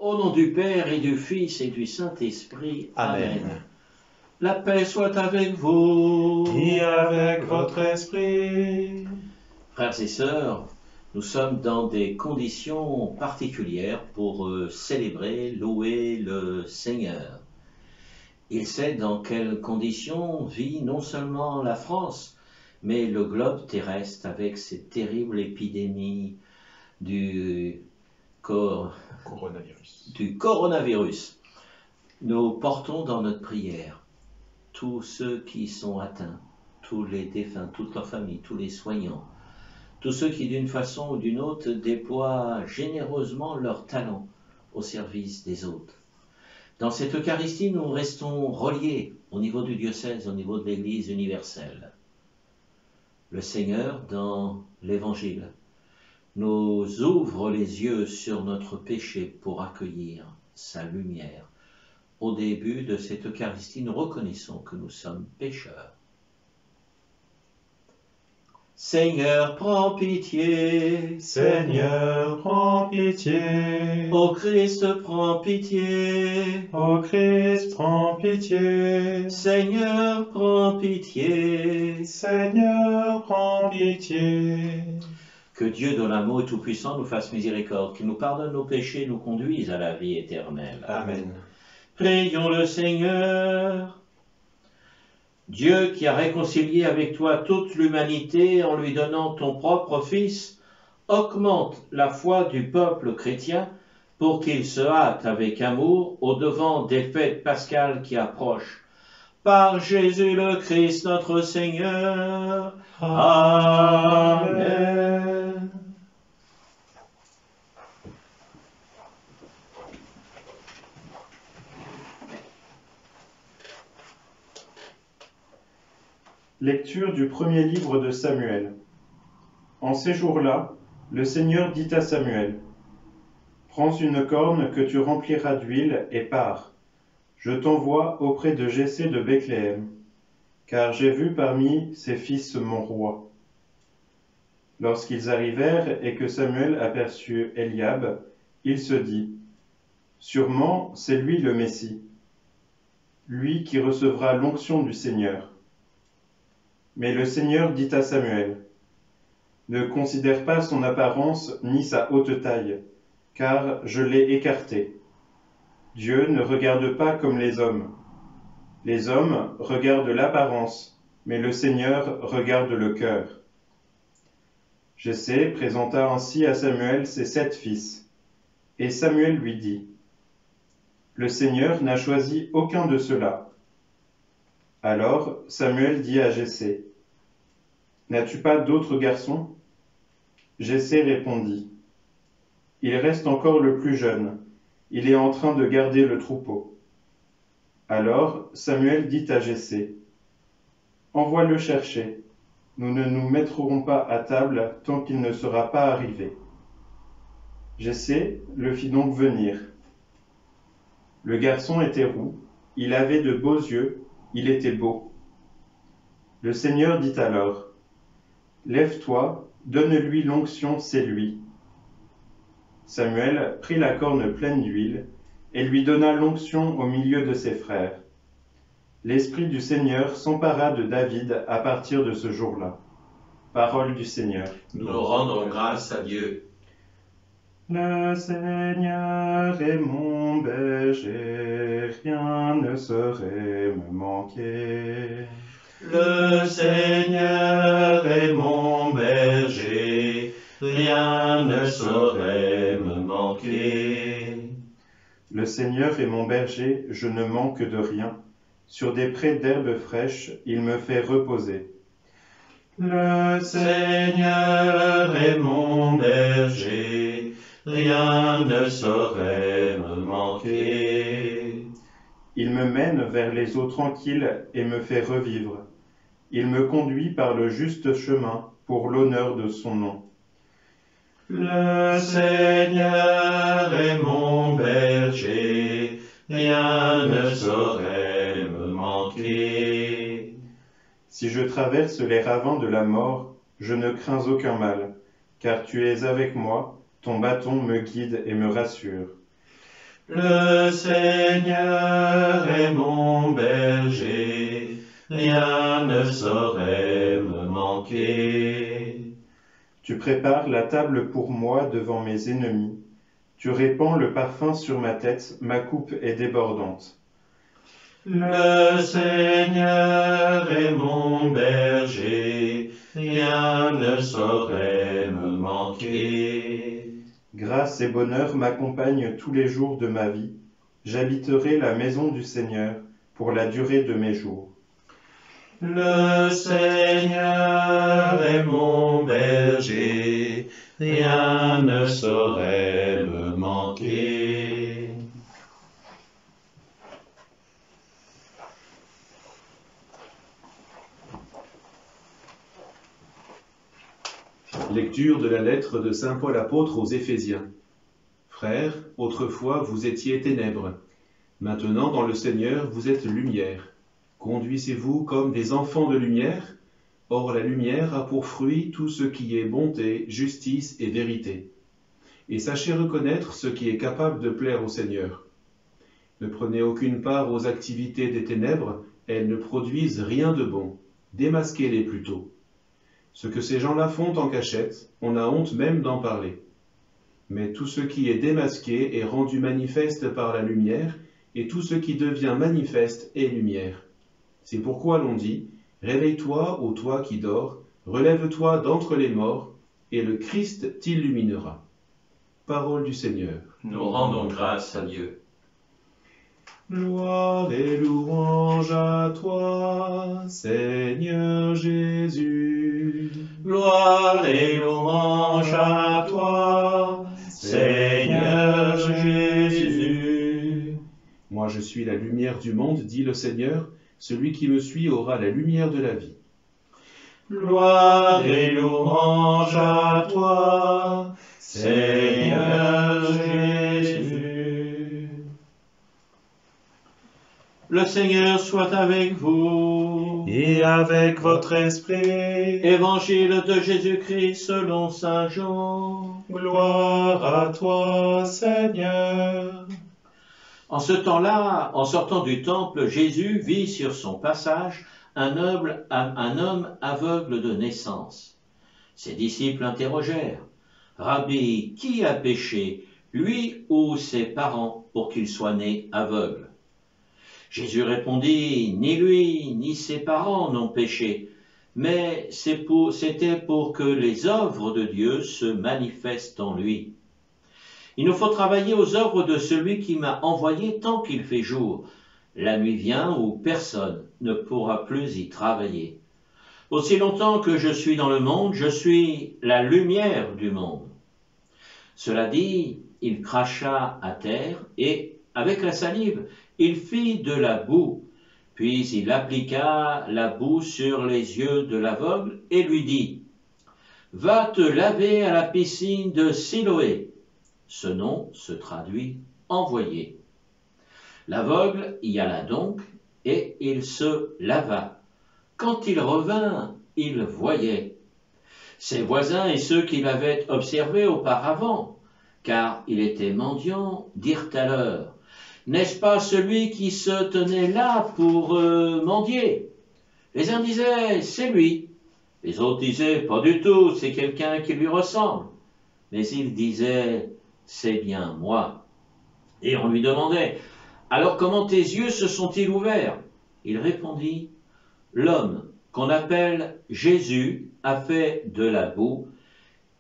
Au nom du Père et du Fils et du Saint-Esprit. Amen. La paix soit avec vous. Et avec votre esprit. Frères et sœurs, nous sommes dans des conditions particulières pour célébrer, louer le Seigneur. Il sait dans quelles conditions vit non seulement la France, mais le globe terrestre avec cette terrible épidémie du coronavirus. Nous portons dans notre prière tous ceux qui sont atteints, tous les défunts, toute leur famille, tous les soignants, tous ceux qui d'une façon ou d'une autre déploient généreusement leur talent au service des autres. Dans cette Eucharistie, nous restons reliés au niveau du diocèse, au niveau de l'Église universelle. Le Seigneur, dans l'Évangile, nous ouvre les yeux sur notre péché pour accueillir sa lumière. Au début de cette Eucharistie, nous reconnaissons que nous sommes pécheurs. Seigneur, prends pitié. Seigneur, prends pitié. Ô Christ, prends pitié. Ô Christ, prends pitié. Seigneur, prends pitié. Seigneur, prends pitié. Que Dieu, dont l'amour est tout-puissant, nous fasse miséricorde, qu'il nous pardonne nos péchés et nous conduise à la vie éternelle. Amen. Prions le Seigneur. Dieu qui a réconcilié avec toi toute l'humanité en lui donnant ton propre Fils, augmente la foi du peuple chrétien pour qu'il se hâte avec amour au-devant des fêtes pascales qui approchent. Par Jésus le Christ notre Seigneur. Amen. Lecture du premier livre de Samuel. En ces jours-là, le Seigneur dit à Samuel, « Prends une corne que tu rempliras d'huile et pars. Je t'envoie auprès de Jessé de Bethléem, car j'ai vu parmi ses fils mon roi. » Lorsqu'ils arrivèrent et que Samuel aperçut Eliab, il se dit, « Sûrement c'est lui le Messie, lui qui recevra l'onction du Seigneur. » Mais le Seigneur dit à Samuel, « Ne considère pas son apparence ni sa haute taille, car je l'ai écarté. Dieu ne regarde pas comme les hommes. Les hommes regardent l'apparence, mais le Seigneur regarde le cœur. » Jessé présenta ainsi à Samuel ses 7 fils, et Samuel lui dit, « Le Seigneur n'a choisi aucun de ceux-là. » Alors Samuel dit à Jessé, « N'as-tu pas d'autres garçons ?» Jessé répondit, « Il reste encore le plus jeune, il est en train de garder le troupeau. » Alors Samuel dit à Jessé, « Envoie-le chercher, nous ne nous mettrons pas à table tant qu'il ne sera pas arrivé. » Jessé le fit donc venir. Le garçon était roux, il avait de beaux yeux, il était beau. Le Seigneur dit alors, « Lève-toi, donne-lui l'onction, c'est lui. » Samuel prit la corne pleine d'huile et lui donna l'onction au milieu de ses frères. L'Esprit du Seigneur s'empara de David à partir de ce jour-là. Parole du Seigneur. Nous rendons grâce à Dieu. Le Seigneur est mon berger, rien ne saurait me manquer. Le Seigneur est mon berger, rien ne saurait me manquer. Le Seigneur est mon berger, je ne manque de rien. Sur des prés d'herbes fraîches, il me fait reposer. Le Seigneur est mon berger, rien ne saurait me manquer. Il me mène vers les eaux tranquilles et me fait revivre. Il me conduit par le juste chemin pour l'honneur de son nom. Le Seigneur est mon berger, rien ne saurait me manquer. Si je traverse les ravins de la mort, je ne crains aucun mal, car tu es avec moi, ton bâton me guide et me rassure. Le Seigneur est mon berger, rien ne saurait me manquer. Tu prépares la table pour moi devant mes ennemis. Tu répands le parfum sur ma tête, ma coupe est débordante. Le Seigneur est mon berger, rien ne saurait me manquer. Grâce et bonheur m'accompagnent tous les jours de ma vie. J'habiterai la maison du Seigneur pour la durée de mes jours. Le Seigneur est mon berger, rien ne saurait me manquer. Lecture de la lettre de saint Paul apôtre aux Éphésiens. Frères, autrefois vous étiez ténèbres. Maintenant dans le Seigneur vous êtes lumière. Conduisez-vous comme des enfants de lumière. Or la lumière a pour fruit tout ce qui est bonté, justice et vérité. Et sachez reconnaître ce qui est capable de plaire au Seigneur. Ne prenez aucune part aux activités des ténèbres, elles ne produisent rien de bon. Démasquez-les plutôt. Ce que ces gens-là font en cachette, on a honte même d'en parler. Mais tout ce qui est démasqué est rendu manifeste par la lumière, et tout ce qui devient manifeste est lumière. C'est pourquoi l'on dit, « Réveille-toi, ô toi qui dors, relève-toi d'entre les morts, et le Christ t'illuminera. » Parole du Seigneur. Nous rendons grâce à Dieu. Gloire et louange à toi, Seigneur Jésus. Gloire et louange à toi, Seigneur Jésus. Moi je suis la lumière du monde, dit le Seigneur, celui qui me suit aura la lumière de la vie. Gloire et louange à toi, Seigneur Jésus. Le Seigneur soit avec vous. Et avec votre esprit. Évangile de Jésus-Christ selon saint Jean. Gloire à toi, Seigneur. En ce temps-là, en sortant du temple, Jésus vit sur son passage un homme aveugle de naissance. Ses disciples interrogèrent, « Rabbi, qui a péché, lui ou ses parents, pour qu'il soit né aveugle ?» Jésus répondit, « Ni lui, ni ses parents n'ont péché, mais c'était pour que les œuvres de Dieu se manifestent en lui. Il nous faut travailler aux œuvres de celui qui m'a envoyé tant qu'il fait jour. La nuit vient où personne ne pourra plus y travailler. Aussi longtemps que je suis dans le monde, je suis la lumière du monde. » Cela dit, il cracha à terre et, avec la salive, il fit de la boue, puis il appliqua la boue sur les yeux de l'aveugle et lui dit, « Va te laver à la piscine de Siloé. » Ce nom se traduit « envoyé ». L'aveugle y alla donc, et il se lava. Quand il revint, il voyait. Ses voisins et ceux qui l'avaient observé auparavant, car il était mendiant, dirent alors, « N'est-ce pas celui qui se tenait là pour mendier ?» Les uns disaient, « C'est lui. » Les autres disaient, « Pas du tout, c'est quelqu'un qui lui ressemble. » Mais il disait, « C'est bien moi. » Et on lui demandait, « Alors comment tes yeux se sont-ils ouverts ?» Il répondit, « L'homme qu'on appelle Jésus a fait de la boue.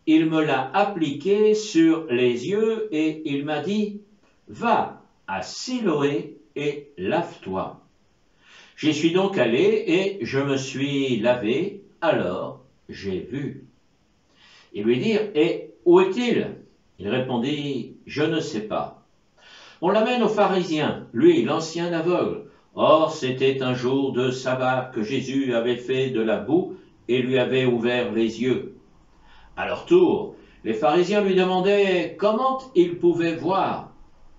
Il me l'a appliqué sur les yeux et il m'a dit, « Va à Siloé et lave-toi. » J'y suis donc allé et je me suis lavé, alors j'ai vu. Ils lui dirent, « Et où est-il » Il répondit, « Je ne sais pas. » On l'amène aux pharisiens, lui, l'ancien aveugle. Or, c'était un jour de sabbat que Jésus avait fait de la boue et lui avait ouvert les yeux. À leur tour, les pharisiens lui demandaient comment il pouvait voir.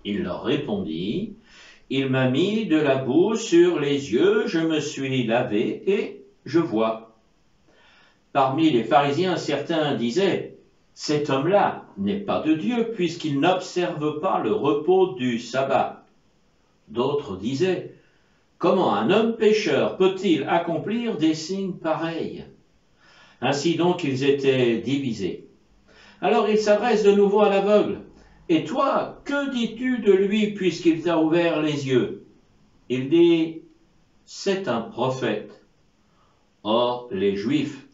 Il leur répondit, « Il m'a mis de la boue sur les yeux, je me suis lavé et je vois. » Parmi les pharisiens, certains disaient, cet homme-là n'est pas de Dieu puisqu'il n'observe pas le repos du sabbat. D'autres disaient, comment un homme pécheur peut-il accomplir des signes pareils? Ainsi donc ils étaient divisés. Alors il s'adresse de nouveau à l'aveugle. Et toi, que dis-tu de lui puisqu'il t'a ouvert les yeux? Il dit, c'est un prophète. Or, les Juifs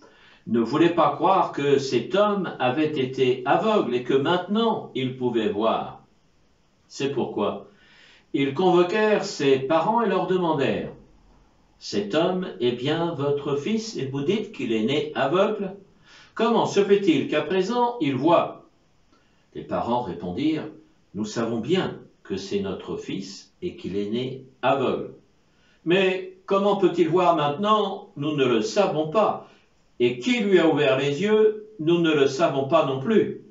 ne voulaient pas croire que cet homme avait été aveugle et que maintenant il pouvait voir. C'est pourquoi ils convoquèrent ses parents et leur demandèrent, cet homme est bien votre fils et vous dites qu'il est né aveugle? Comment se fait-il qu'à présent il voit? Les parents répondirent, nous savons bien que c'est notre fils et qu'il est né aveugle. Mais comment peut-il voir maintenant? Nous ne le savons pas. Et qui lui a ouvert les yeux? Nous ne le savons pas non plus.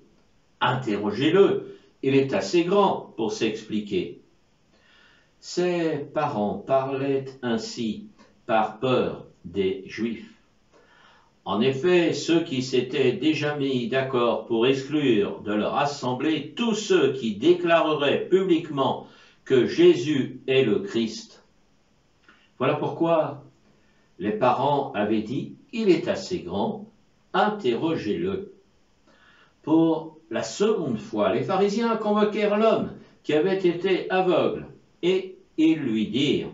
Interrogez-le, il est assez grand pour s'expliquer. Ses parents parlaient ainsi par peur des Juifs. En effet, ceux qui s'étaient déjà mis d'accord pour exclure de leur assemblée tous ceux qui déclareraient publiquement que Jésus est le Christ. Voilà pourquoi les parents avaient dit, il est assez grand, interrogez-le. Pour la seconde fois, les pharisiens convoquèrent l'homme qui avait été aveugle et ils lui dirent,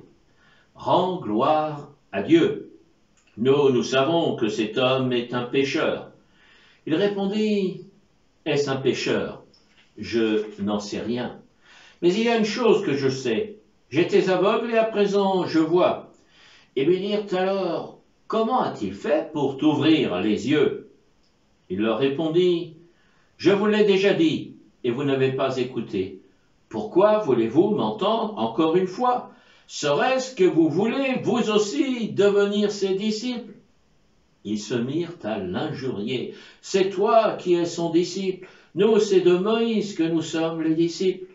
rends gloire à Dieu. Nous savons que cet homme est un pécheur. Il répondit, est-ce un pécheur? Je n'en sais rien. Mais il y a une chose que je sais. J'étais aveugle et à présent je vois. Et lui dirent alors, comment a-t-il fait pour t'ouvrir les yeux? Il leur répondit, je vous l'ai déjà dit et vous n'avez pas écouté. Pourquoi voulez-vous m'entendre encore une fois? Serait-ce que vous voulez, vous aussi, devenir ses disciples? Ils se mirent à l'injurier. C'est toi qui es son disciple. Nous, c'est de Moïse que nous sommes les disciples.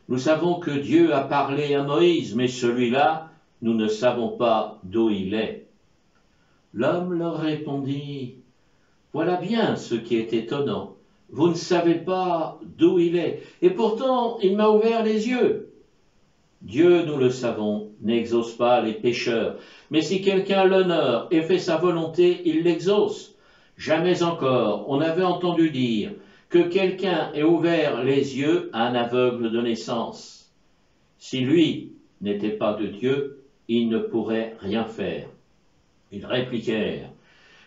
Nous savons que Dieu a parlé à Moïse, mais celui-là, nous ne savons pas d'où il est. L'homme leur répondit, voilà bien ce qui est étonnant. Vous ne savez pas d'où il est, et pourtant il m'a ouvert les yeux. Dieu, nous le savons, n'exauce pas les pécheurs, mais si quelqu'un l'honore et fait sa volonté, il l'exauce. Jamais encore on avait entendu dire que quelqu'un ait ouvert les yeux à un aveugle de naissance. Si lui n'était pas de Dieu, il ne pourrait rien faire. Ils répliquèrent,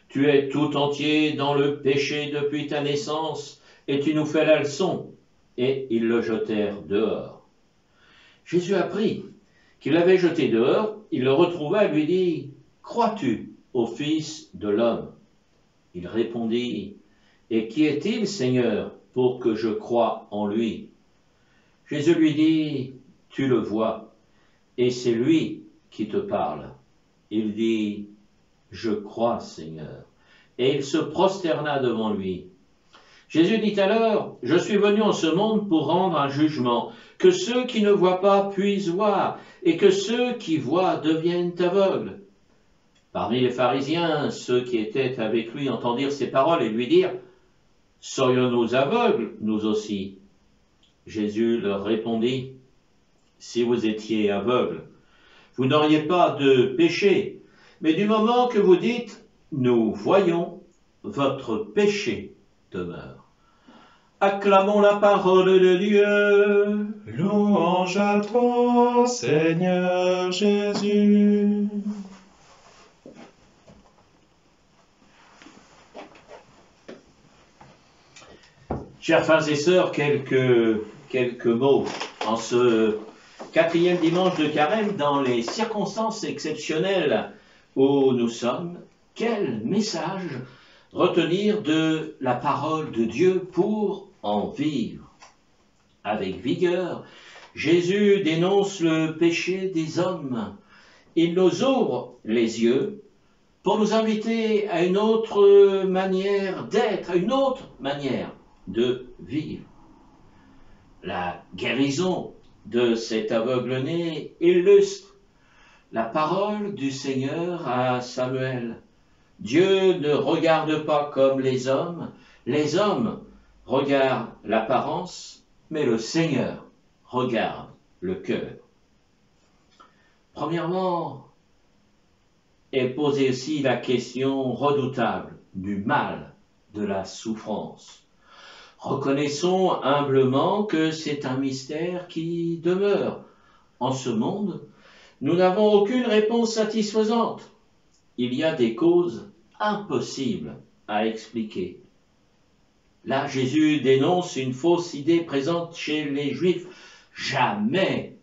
tu es tout entier dans le péché depuis ta naissance, et tu nous fais la leçon. Et ils le jetèrent dehors. Jésus apprit qu'il l'avait jeté dehors, il le retrouva et lui dit, crois-tu au Fils de l'homme? Il répondit, et qui est-il, Seigneur, pour que je croie en lui? Jésus lui dit, tu le vois, et c'est lui qui te parle. Il dit, je crois, Seigneur. Et il se prosterna devant lui. Jésus dit alors, je suis venu en ce monde pour rendre un jugement, que ceux qui ne voient pas puissent voir, et que ceux qui voient deviennent aveugles. Parmi les pharisiens, ceux qui étaient avec lui entendirent ces paroles et lui dirent, serions-nous aveugles, nous aussi? Jésus leur répondit, si vous étiez aveugles, vous n'auriez pas de péché, mais du moment que vous dites, nous voyons, votre péché demeure. Acclamons la parole de Dieu. Louange à toi, Seigneur Jésus. Chers frères et sœurs, quelques mots en ce 4e dimanche de Carême, dans les circonstances exceptionnelles où nous sommes. Quel message retenir de la parole de Dieu pour en vivre avec vigueur? Jésus dénonce le péché des hommes. Il nous ouvre les yeux pour nous inviter à une autre manière d'être, à une autre manière de vivre. La guérison de cet aveugle-né illustre la parole du Seigneur à Samuel. Dieu ne regarde pas comme les hommes regarde l'apparence, mais le Seigneur regarde le cœur. Premièrement, est posée aussi la question redoutable du mal, de la souffrance. Reconnaissons humblement que c'est un mystère qui demeure. En ce monde, nous n'avons aucune réponse satisfaisante. Il y a des causes impossibles à expliquer. Là, Jésus dénonce une fausse idée présente chez les Juifs. Jamais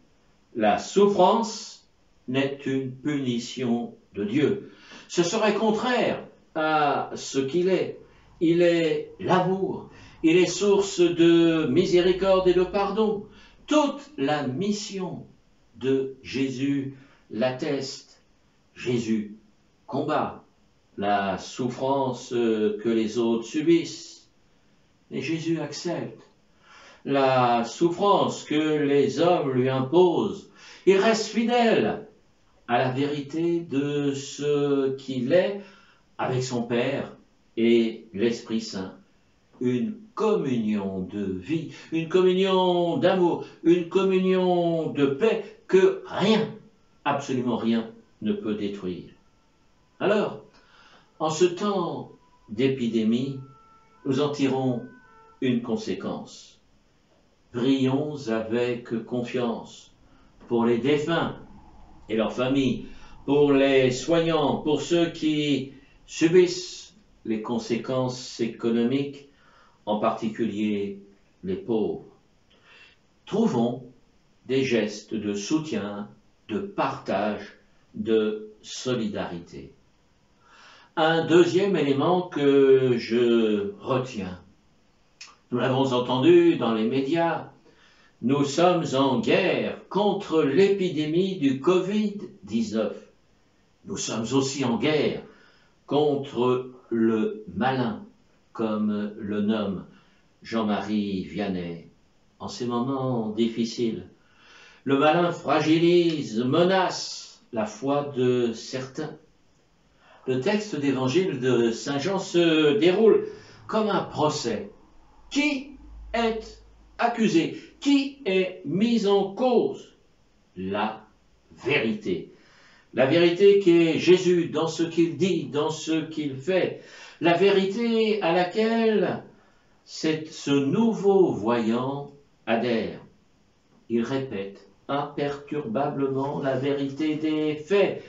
la souffrance n'est une punition de Dieu. Ce serait contraire à ce qu'il est. Il est l'amour. Il est source de miséricorde et de pardon. Toute la mission de Jésus l'atteste. Jésus combat la souffrance que les autres subissent. Mais Jésus accepte la souffrance que les hommes lui imposent. Il reste fidèle à la vérité de ce qu'il est avec son Père et l'Esprit Saint. Une communion de vie, une communion d'amour, une communion de paix que rien, absolument rien, ne peut détruire. Alors, en ce temps d'épidémie, nous en tirons une conséquence. Prions avec confiance pour les défunts et leurs familles, pour les soignants, pour ceux qui subissent les conséquences économiques, en particulier les pauvres. Trouvons des gestes de soutien, de partage, de solidarité. Un deuxième élément que je retiens, nous l'avons entendu dans les médias, nous sommes en guerre contre l'épidémie du Covid-19. Nous sommes aussi en guerre contre le malin, comme le nomme Jean-Marie Vianney. En ces moments difficiles, le malin fragilise, menace la foi de certains. Le texte d'évangile de Saint Jean se déroule comme un procès. Qui est accusé? Qui est mis en cause? La vérité. La vérité qui est Jésus dans ce qu'il dit, dans ce qu'il fait. La vérité à laquelle ce nouveau voyant adhère. Il répète imperturbablement la vérité des faits.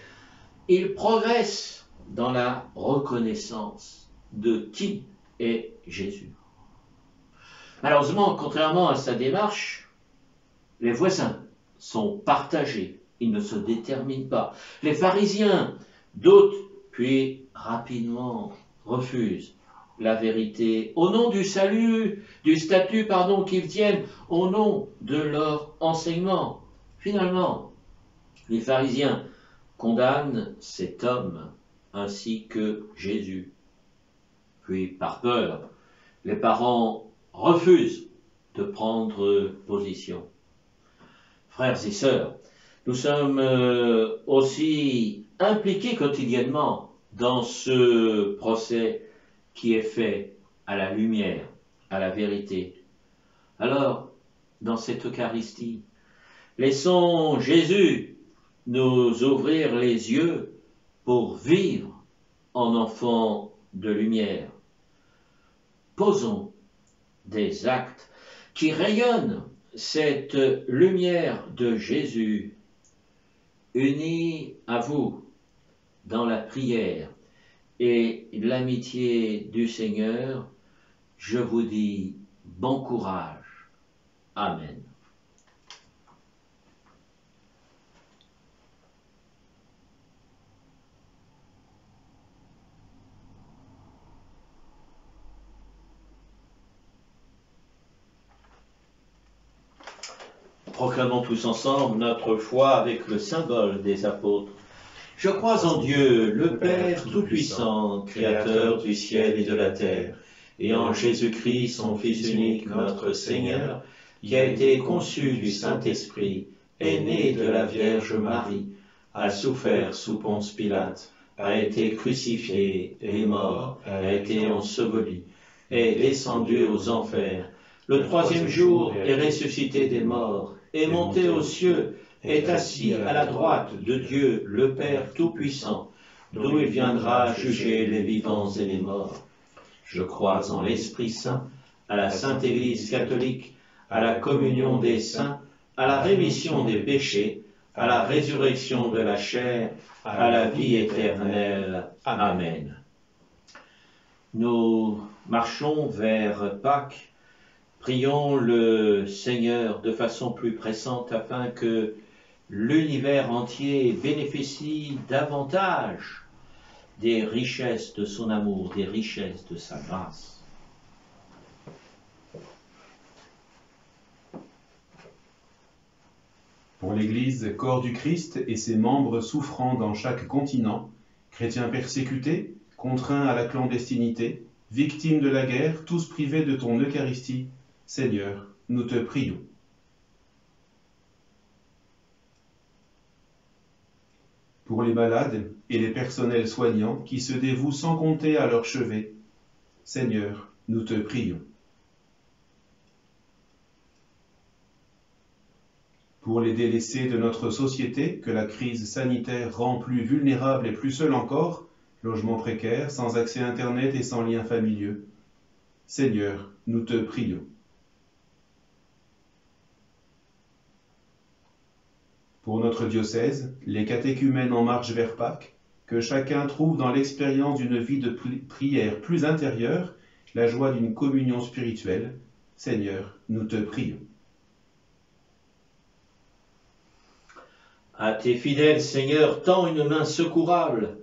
Il progresse dans la reconnaissance de qui est Jésus. Malheureusement, contrairement à sa démarche, les voisins sont partagés, ils ne se déterminent pas. Les pharisiens doutent, puis rapidement refusent la vérité au nom du salut, du statut qu'ils tiennent, au nom de leur enseignement. Finalement, les pharisiens condamnent cet homme ainsi que Jésus. Puis, par peur, les parents refusent de prendre position. Frères et sœurs, nous sommes aussi impliqués quotidiennement dans ce procès qui est fait à la lumière, à la vérité. Alors, dans cette Eucharistie, laissons Jésus nous ouvrir les yeux pour vivre en enfants de lumière. Posons des actes qui rayonnent cette lumière de Jésus, unis à vous dans la prière et l'amitié du Seigneur. Je vous dis bon courage. Amen. Proclamons tous ensemble notre foi avec le symbole des apôtres. Je crois en Dieu, le Père Tout-Puissant, Créateur du ciel et de la terre, et en Jésus-Christ, son Fils unique, notre Seigneur, qui a été conçu du Saint-Esprit, est né de la Vierge Marie, a souffert sous Ponce Pilate, a été crucifié et mort, a été enseveli, est descendu aux enfers. Le troisième jour est ressuscité des morts, est monté aux cieux, est assis à la droite de Dieu, le Père Tout-Puissant, d'où il viendra juger les vivants et les morts. Je crois en l'Esprit Saint, à la Sainte Église catholique, à la communion des saints, à la rémission des péchés, à la résurrection de la chair, à la vie éternelle. Amen. Nous marchons vers Pâques. Prions le Seigneur de façon plus pressante afin que l'univers entier bénéficie davantage des richesses de son amour, des richesses de sa grâce. Pour l'Église, corps du Christ et ses membres souffrant dans chaque continent, chrétiens persécutés, contraints à la clandestinité, victimes de la guerre, tous privés de ton Eucharistie, Seigneur, nous te prions. Pour les malades et les personnels soignants qui se dévouent sans compter à leur chevet, Seigneur, nous te prions. Pour les délaissés de notre société, que la crise sanitaire rend plus vulnérables et plus seuls encore, logements précaires, sans accès Internet et sans liens familiaux, Seigneur, nous te prions. Pour notre diocèse, les catéchumènes en marche vers Pâques, que chacun trouve dans l'expérience d'une vie de prière plus intérieure la joie d'une communion spirituelle, Seigneur, nous te prions. À tes fidèles, Seigneur, tends une main secourable,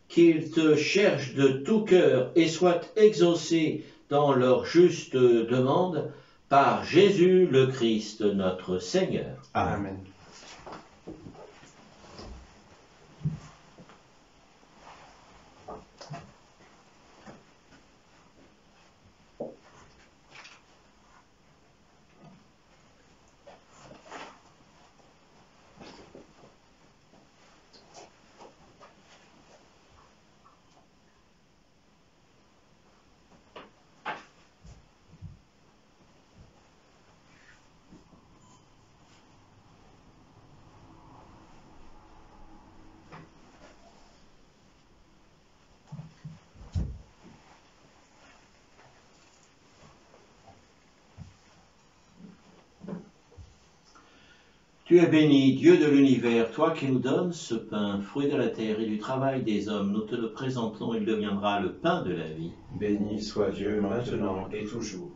qu'ils te cherchent de tout cœur et soient exaucés dans leur juste demande, par Jésus le Christ, notre Seigneur. Amen. Tu es béni, Dieu de l'univers, toi qui nous donnes ce pain, fruit de la terre et du travail des hommes. Nous te le présentons, il deviendra le pain de la vie. Béni soit Dieu maintenant et toujours.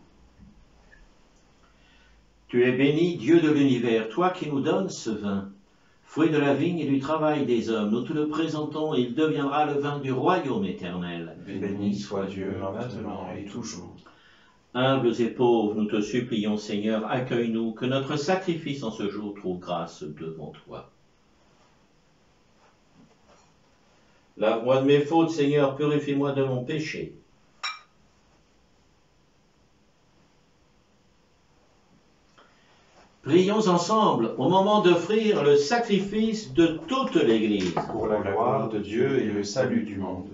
Tu es béni, Dieu de l'univers, toi qui nous donnes ce vin, fruit de la vigne et du travail des hommes. Nous te le présentons, il deviendra le vin du royaume éternel. Béni soit Dieu maintenant et toujours. Humbles et pauvres, nous te supplions, Seigneur, accueille-nous, que notre sacrifice en ce jour trouve grâce devant toi. Lave-moi de mes fautes, Seigneur, purifie-moi de mon péché. Prions ensemble au moment d'offrir le sacrifice de toute l'Église. Pour la gloire de Dieu et le salut du monde.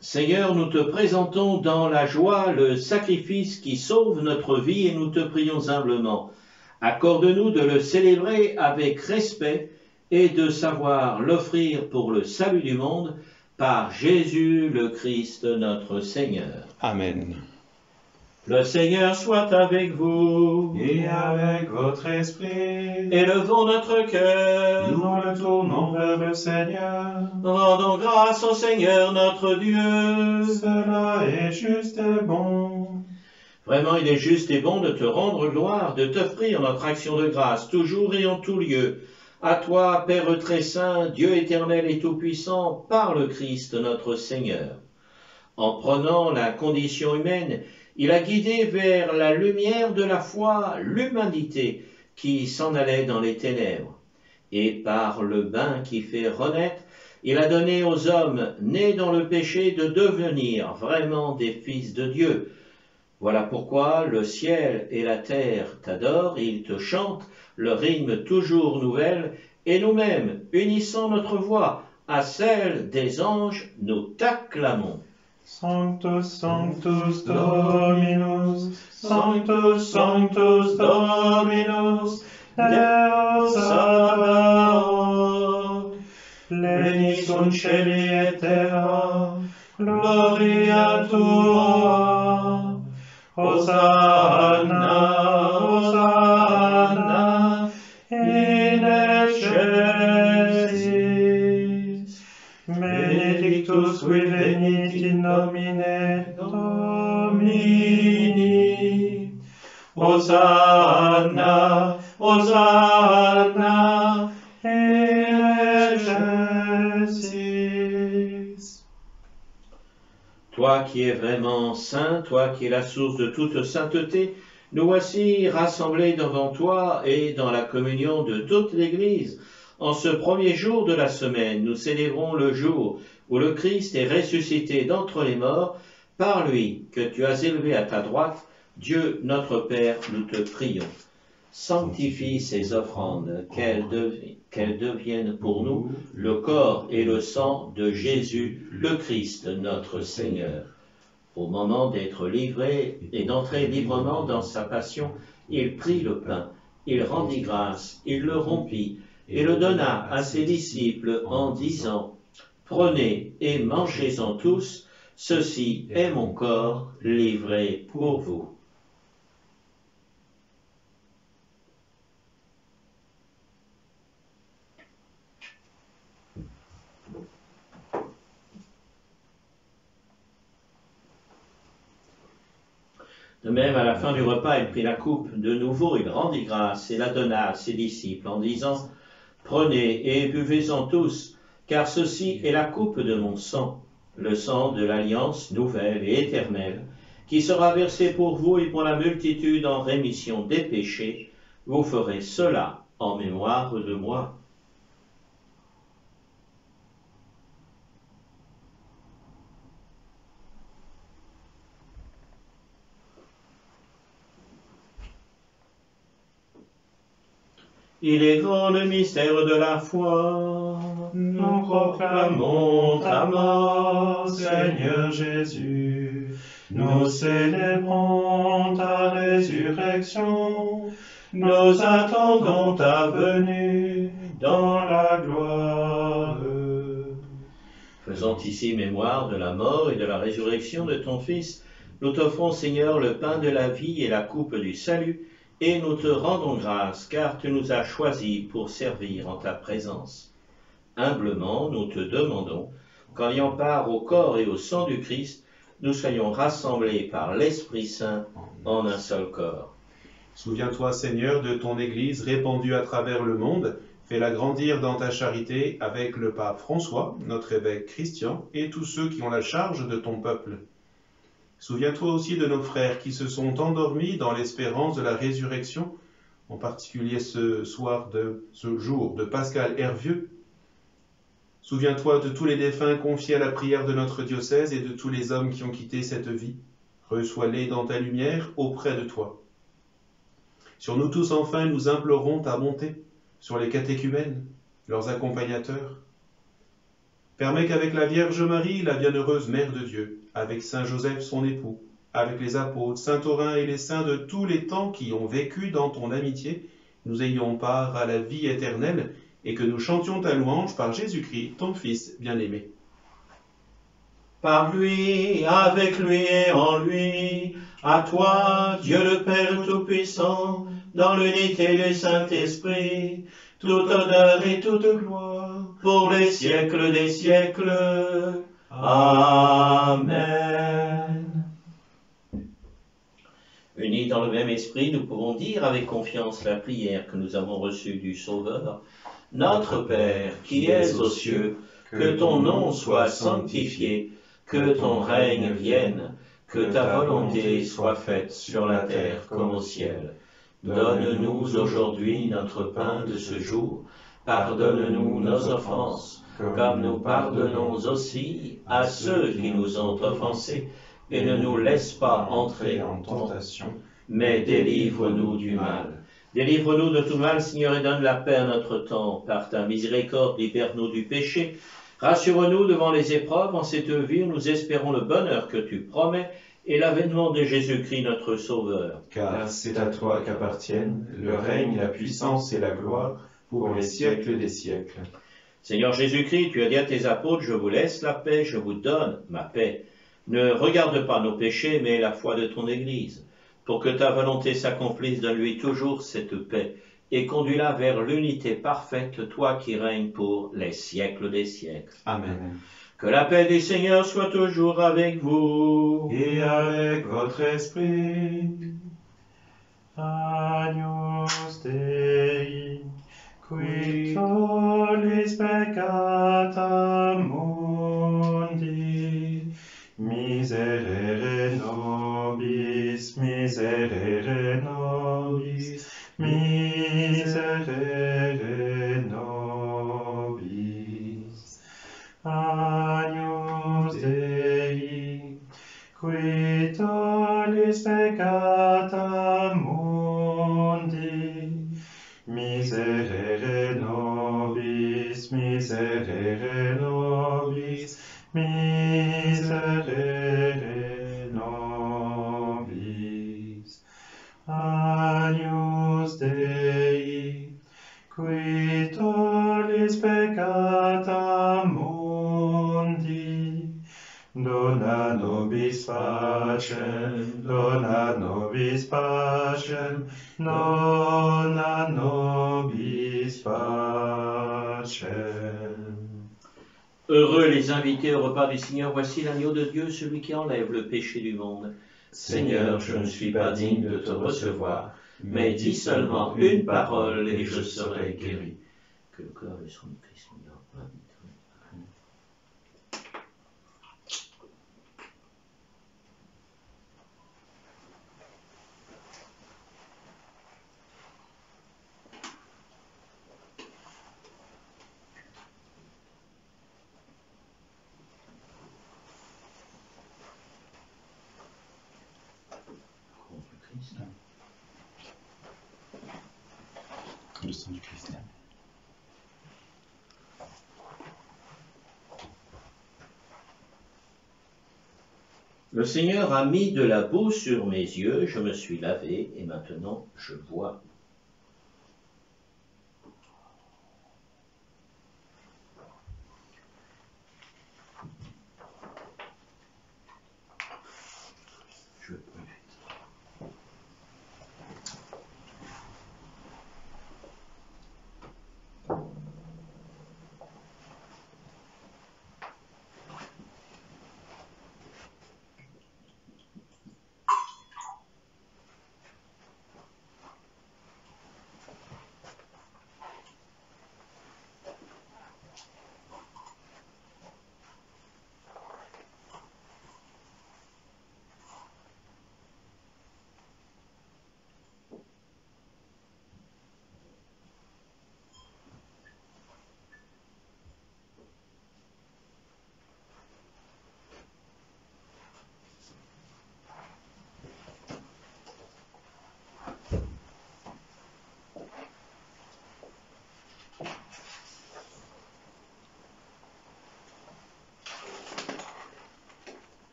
Seigneur, nous te présentons dans la joie le sacrifice qui sauve notre vie et nous te prions humblement. Accorde-nous de le célébrer avec respect et de savoir l'offrir pour le salut du monde par Jésus le Christ notre Seigneur. Amen. Le Seigneur soit avec vous. Et avec votre esprit, Élevons notre cœur. nous le tournons vers le Seigneur. Rendons grâce au Seigneur notre Dieu. Cela est juste et bon. Vraiment, il est juste et bon de te rendre gloire, de t'offrir notre action de grâce, toujours et en tout lieu. À toi, Père très saint, Dieu éternel et tout-puissant, par le Christ notre Seigneur. En prenant la condition humaine, il a guidé vers la lumière de la foi l'humanité qui s'en allait dans les ténèbres. Et par le bain qui fait renaître, il a donné aux hommes nés dans le péché de devenir vraiment des fils de Dieu. Voilà pourquoi le ciel et la terre t'adorent, ils te chantent, leur rythme toujours nouvelle, et nous-mêmes, unissant notre voix à celle des anges, nous t'acclamons. Sanctus, Sanctus Dominus, Sanctus, Sanctus Dominus, Deus Sabaoth. Pleni sunt celi et terra, gloria tua. Hosanna, Hosanna, in excelsis. Benedictus qui venit in nomine Domini. Hosanna, Hosanna, in excelsis. Toi qui es vraiment saint, toi qui es la source de toute sainteté, nous voici rassemblés devant toi et dans la communion de toute l'Église. En ce premier jour de la semaine, nous célébrons le jour où le Christ est ressuscité d'entre les morts. Par lui que tu as élevé à ta droite, Dieu notre Père, nous te prions. Sanctifie ces offrandes, qu'elles deviennent pour nous le corps et le sang de Jésus, le Christ, notre Seigneur. Au moment d'être livré et d'entrer librement dans sa passion, il prit le pain, il rendit grâce, il le rompit et le donna à ses disciples en disant « Prenez et mangez-en tous, ceci est mon corps livré pour vous. » De même, à la fin du repas, il prit la coupe. De nouveau, il rendit grâce et la donna à ses disciples en disant « Prenez et buvez-en tous, car ceci est la coupe de mon sang, le sang de l'alliance nouvelle et éternelle, qui sera versé pour vous et pour la multitude en rémission des péchés. Vous ferez cela en mémoire de moi. » Il est grand le mystère de la foi. Nous proclamons ta mort, Seigneur Jésus. Nous célébrons ta résurrection. Nous attendons ta venue dans la gloire. Faisant ici mémoire de la mort et de la résurrection de ton Fils, nous t'offrons, Seigneur, le pain de la vie et la coupe du salut, et nous te rendons grâce, car tu nous as choisis pour servir en ta présence. Humblement, nous te demandons qu'ayant part au corps et au sang du Christ, nous soyons rassemblés par l'Esprit Saint en un seul corps. Souviens-toi, Seigneur, de ton Église répandue à travers le monde. Fais-la grandir dans ta charité avec le pape François, notre évêque Christian, et tous ceux qui ont la charge de ton peuple. Souviens-toi aussi de nos frères qui se sont endormis dans l'espérance de la résurrection, en particulier ce jour de Pascal Hervieux. Souviens-toi de tous les défunts confiés à la prière de notre diocèse et de tous les hommes qui ont quitté cette vie. Reçois-les dans ta lumière auprès de toi. Sur nous tous enfin, nous implorons ta bonté, sur les catéchumènes, leurs accompagnateurs. Permets qu'avec la Vierge Marie, la bienheureuse Mère de Dieu, avec Saint Joseph son époux, avec les apôtres, Saint Taurin et les saints de tous les temps qui ont vécu dans ton amitié, nous ayons part à la vie éternelle et que nous chantions ta louange par Jésus-Christ, ton Fils bien-aimé. Par lui, avec lui et en lui, à toi, Dieu le Père Tout-Puissant, dans l'unité du Saint-Esprit, toute honneur et toute gloire, pour les siècles des siècles. Amen. Unis dans le même esprit, nous pouvons dire avec confiance la prière que nous avons reçue du Sauveur. Notre Père, qui es aux cieux, que ton nom soit sanctifié, que ton règne vienne, que ta volonté soit faite sur la terre comme au ciel. Donne-nous aujourd'hui notre pain de ce jour. Pardonne-nous nos offenses, comme nous pardonnons aussi à ceux qui nous ont offensés. Et ne nous laisse pas entrer en tentation, mais délivre-nous du mal. Délivre-nous de tout mal, Seigneur, et donne la paix à notre temps. Par ta miséricorde, libère-nous du péché, Rassure-nous devant les épreuves, en cette vie où nous espérons le bonheur que tu promets et l'avènement de Jésus-Christ notre Sauveur. Car c'est à toi qu'appartiennent le règne, la puissance et la gloire pour les siècles des siècles. Seigneur Jésus-Christ, tu as dit à tes apôtres, je vous laisse la paix, je vous donne ma paix. Ne regarde pas nos péchés, mais la foi de ton Église. Pour que ta volonté s'accomplisse, donne-lui toujours cette paix et conduis-la vers l'unité parfaite, toi qui règnes pour les siècles des siècles. Amen. Que la paix du Seigneur soit toujours avec vous. Et avec votre esprit. Agnus Dei, qui tollis peccata mundi, miserere nobis, miserere nobis, miserere nobis. Agnus Dei, qui tollis peccata mundi, miserere nobis, miserere nobis, miserere nobis. Agnus Dei, qui tollis peccata mundi, dona nobis pacem, dona nobis pacem, dona nobis pacem. Heureux les invités au repas du Seigneur, voici l'agneau de Dieu, celui qui enlève le péché du monde. Seigneur, je ne suis pas digne de te recevoir, mais dis seulement une parole et je serai guéri. Que le corps et le sang du Christ nous donnent la vie. Amen. Corps du Christ. Le sang du Christ. Le Seigneur a mis de la boue sur mes yeux, je me suis lavé et maintenant je vois. Je peux vite.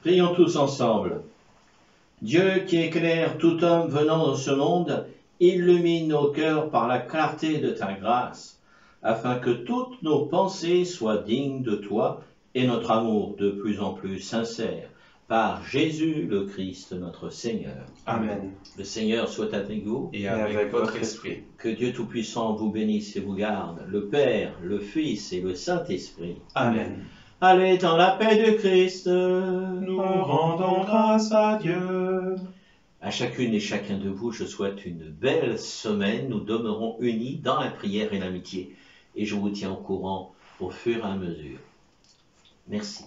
Prions tous ensemble. Dieu qui éclaire tout homme venant dans ce monde, illumine nos cœurs par la clarté de ta grâce, afin que toutes nos pensées soient dignes de toi et notre amour de plus en plus sincère. Par Jésus le Christ notre Seigneur. Amen. Le Seigneur soit avec vous. Et avec votre esprit. Que Dieu Tout-Puissant vous bénisse et vous garde, le Père, le Fils et le Saint-Esprit. Amen. Allez dans la paix de Christ. Nous rendons grâce à Dieu. À chacune et chacun de vous, je souhaite une belle semaine. Nous demeurons unis dans la prière et l'amitié. Et je vous tiens au courant au fur et à mesure. Merci.